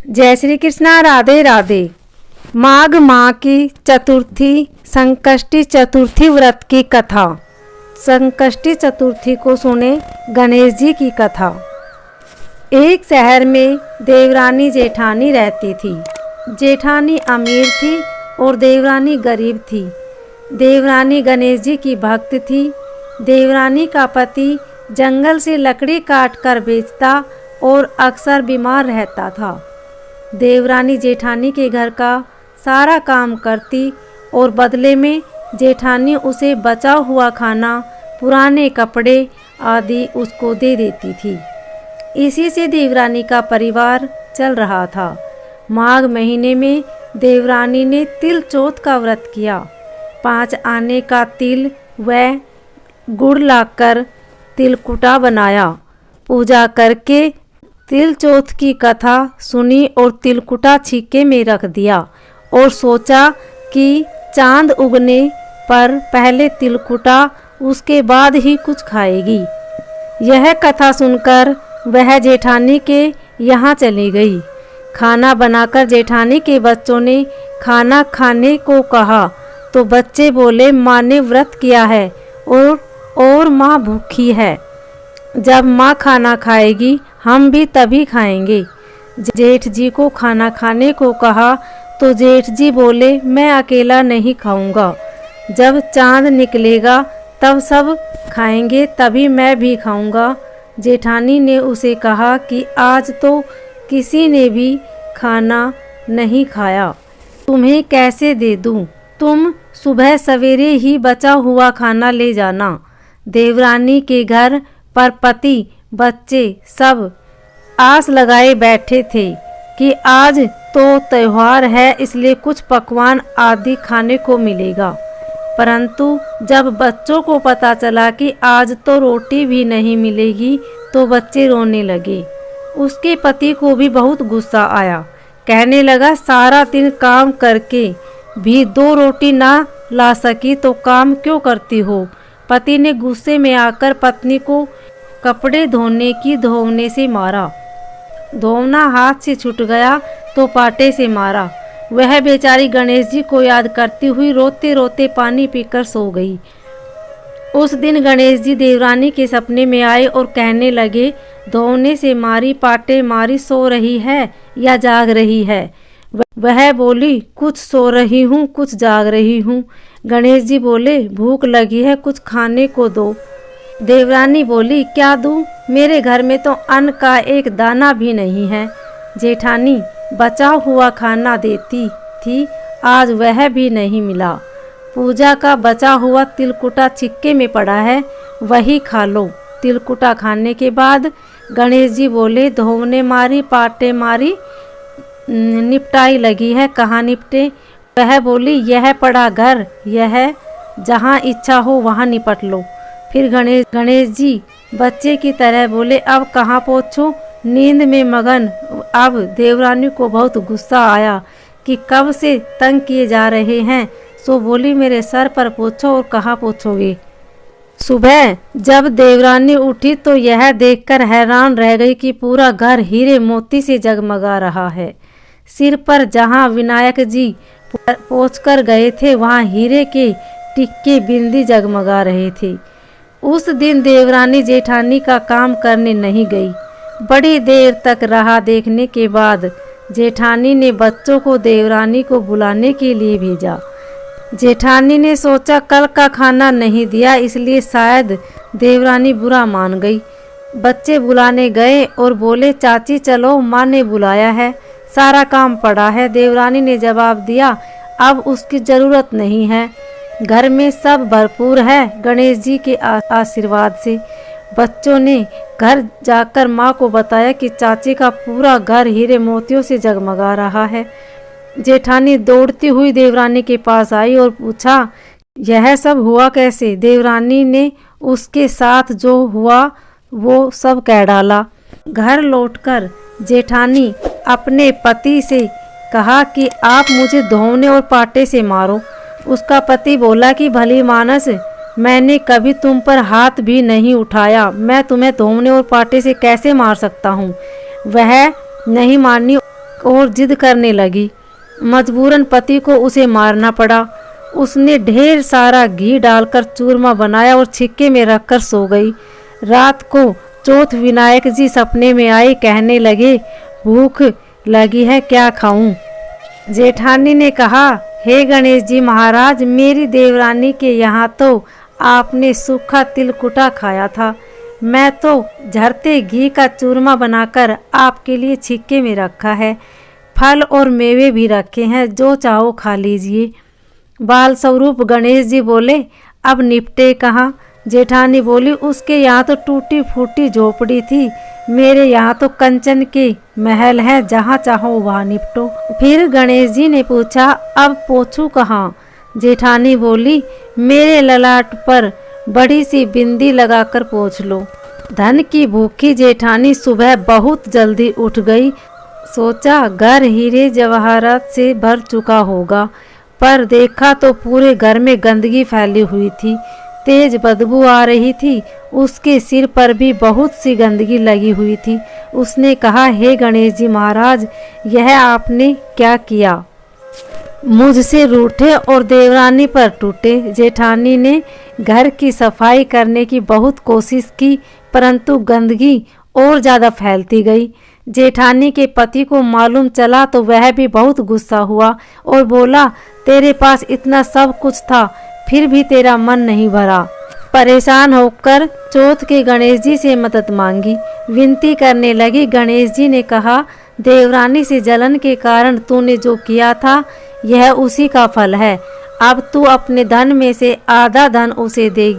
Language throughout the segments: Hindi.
जय श्री कृष्णा। राधे राधे। माघ माह की चतुर्थी संकष्टी चतुर्थी व्रत की कथा। संकष्टी चतुर्थी को सुने गणेश जी की कथा। एक शहर में देवरानी जेठानी रहती थी। जेठानी अमीर थी और देवरानी गरीब थी। देवरानी गणेश जी की भक्त थी। देवरानी का पति जंगल से लकड़ी काट कर बेचता और अक्सर बीमार रहता था। देवरानी जेठानी के घर का सारा काम करती और बदले में जेठानी उसे बचा हुआ खाना, पुराने कपड़े आदि उसको दे देती थी। इसी से देवरानी का परिवार चल रहा था। माघ महीने में देवरानी ने तिल चौथ का व्रत किया। 5 आने का तिल व गुड़ लाकर तिलकुटा बनाया। पूजा करके तिल चौथ की कथा सुनी और तिलकुटा छिक्के में रख दिया और सोचा कि चांद उगने पर पहले तिलकुटा, उसके बाद ही कुछ खाएगी। यह कथा सुनकर वह जेठानी के यहाँ चली गई। खाना बनाकर जेठानी के बच्चों ने खाना खाने को कहा तो बच्चे बोले, माँ ने व्रत किया है और माँ भूखी है। जब माँ खाना खाएगी हम भी तभी खाएंगे। जेठ जी को खाना खाने को कहा तो जेठ जी बोले, मैं अकेला नहीं खाऊंगा। जब चांद निकलेगा तब सब खाएंगे, तभी मैं भी खाऊंगा। जेठानी ने उसे कहा कि आज तो किसी ने भी खाना नहीं खाया, तुम्हें कैसे दे दूं? तुम सुबह सवेरे ही बचा हुआ खाना ले जाना। देवरानी के घर पर पति बच्चे सब आस लगाए बैठे थे कि आज तो त्योहार है, इसलिए कुछ पकवान आदि खाने को मिलेगा। परंतु जब बच्चों को पता चला कि आज तो रोटी भी नहीं मिलेगी तो बच्चे रोने लगे। उसके पति को भी बहुत गुस्सा आया। कहने लगा, सारा दिन काम करके भी 2 रोटी ना ला सकी तो काम क्यों करती हो? पति ने गुस्से में आकर पत्नी को कपड़े धोने से मारा। धोना हाथ से छूट गया तो पाटे से मारा। वह बेचारी गणेश जी को याद करती हुई रोते रोते पानी पीकर सो गई। उस दिन गणेश जी देवरानी के सपने में आए और कहने लगे, धोने से मारी, पाटे मारी, सो रही है या जाग रही है? वह बोली, कुछ सो रही हूँ, कुछ जाग रही हूँ। गणेश जी बोले, भूख लगी है, कुछ खाने को दो। देवरानी बोली, क्या दूं? मेरे घर में तो अन्न का एक दाना भी नहीं है। जेठानी बचा हुआ खाना देती थी, आज वह भी नहीं मिला। पूजा का बचा हुआ तिलकुटा छिक्के में पड़ा है, वही खा लो। तिलकुटा खाने के बाद गणेश जी बोले, धोने मारी, पाटे मारी, निपटाई लगी है, कहाँ निपटे? वह बोली, यह पड़ा घर, यह जहाँ इच्छा हो वहाँ निपट लो। फिर गणेश जी बच्चे की तरह बोले, अब कहाँ पहुँचूं? नींद में मगन। अब देवरानी को बहुत गुस्सा आया कि कब से तंग किए जा रहे हैं, सो बोली, मेरे सर पर पोछो। और कहाँ पोछोगे? सुबह जब देवरानी उठी तो यह देखकर हैरान रह गई कि पूरा घर हीरे मोती से जगमगा रहा है। सिर पर जहाँ विनायक जी पोंछकर गए थे वहाँ हीरे के टिक्के बिंदी जगमगा रहे थे। उस दिन देवरानी जेठानी का काम करने नहीं गई। बड़ी देर तक राह देखने के बाद जेठानी ने बच्चों को देवरानी को बुलाने के लिए भेजा। जेठानी ने सोचा कल का खाना नहीं दिया, इसलिए शायद देवरानी बुरा मान गई। बच्चे बुलाने गए और बोले, चाची चलो, माँ ने बुलाया है, सारा काम पड़ा है। देवरानी ने जवाब दिया, अब उसकी ज़रूरत नहीं है, घर में सब भरपूर है गणेश जी के आशीर्वाद से। बच्चों ने घर जाकर माँ को बताया कि चाची का पूरा घर हीरे मोतियों से जगमगा रहा है। जेठानी दौड़ती हुई देवरानी के पास आई और पूछा, यह सब हुआ कैसे? देवरानी ने उसके साथ जो हुआ वो सब कह डाला। घर लौटकर जेठानी अपने पति से कहा कि आप मुझे धोने और पाटे से मारो। उसका पति बोला कि भली मानस, मैंने कभी तुम पर हाथ भी नहीं उठाया, मैं तुम्हें धोने और पाटे से कैसे मार सकता हूँ? वह नहीं मानी और जिद करने लगी। मजबूरन पति को उसे मारना पड़ा। उसने ढेर सारा घी डालकर चूरमा बनाया और छिक्के में रखकर सो गई। रात को चौथ विनायक जी सपने में आए, कहने लगे, भूख लगी है, क्या खाऊं? जेठानी ने कहा, हे गणेश जी महाराज, मेरी देवरानी के यहाँ तो आपने सूखा तिलकुटा खाया था। मैं तो झरते घी का चूरमा बनाकर आपके लिए छिक्के में रखा है। फल और मेवे भी रखे हैं, जो चाहो खा लीजिए। बाल स्वरूप गणेश जी बोले, अब निपटे कहाँ? जेठानी बोली, उसके यहाँ तो टूटी फूटी झोपड़ी थी, मेरे यहाँ तो कंचन के महल है, जहाँ चाहो वहाँ निपटो। फिर गणेश जी ने पूछा, अब पोछू कहाँ? जेठानी बोली, मेरे ललाट पर बड़ी सी बिंदी लगाकर पोंछ लो। धन की भूखी जेठानी सुबह बहुत जल्दी उठ गई। सोचा घर हीरे जवाहरात से भर चुका होगा, पर देखा तो पूरे घर में गंदगी फैली हुई थी। तेज बदबू आ रही थी। उसके सिर पर भी बहुत सी गंदगी लगी हुई थी। उसने कहा, हे गणेश जी महाराज, यह आपने क्या किया? मुझसे रूठे और देवरानी पर टूटे। जेठानी ने घर की सफाई करने की बहुत कोशिश की, परंतु गंदगी और ज़्यादा फैलती गई। जेठानी के पति को मालूम चला तो वह भी बहुत गुस्सा हुआ और बोला, तेरे पास इतना सब कुछ था, फिर भी तेरा मन नहीं भरा। परेशान होकर चौथ के गणेश जी से मदद मांगी, विनती करने लगी। गणेश जी ने कहा, देवरानी से जलन के कारण तूने जो किया था, यह उसी का फल है। अब तू अपने धन में से आधा धन उसे दे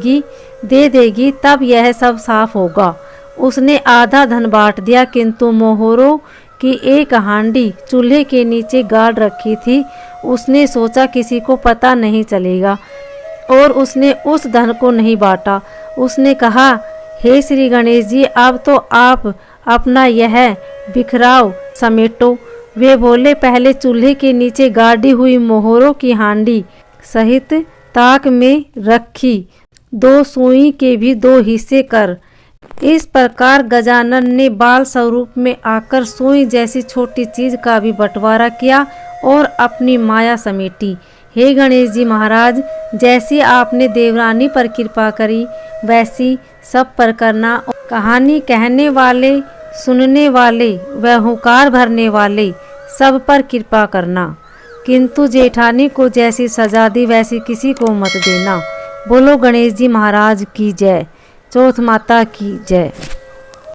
देगी, तब यह सब साफ होगा। उसने आधा धन बांट दिया, किंतु मोहरों की एक हांडी चूल्हे के नीचे गाड़ रखी थी। उसने सोचा किसी को पता नहीं चलेगा, और उसने उस धन को नहीं बांटा। उसने कहा, हे श्री गणेश जी, अब तो आप अपना यह बिखराव समेटो। वे बोले, पहले चूल्हे के नीचे गाड़ी हुई मोहरों की हांडी सहित ताक में रखी 2 सुई के भी 2 हिस्से कर। इस प्रकार गजानन ने बाल स्वरूप में आकर सुई जैसी छोटी चीज का भी बंटवारा किया और अपनी माया समेटी। हे गणेश जी महाराज, जैसी आपने देवरानी पर कृपा करी, वैसी सब पर करना। कहानी कहने वाले, सुनने वाले व हुंकार भरने वाले सब पर कृपा करना, किंतु जेठानी को जैसी सजा दी वैसी किसी को मत देना। बोलो गणेश जी महाराज की जय। चौथ माता की जय।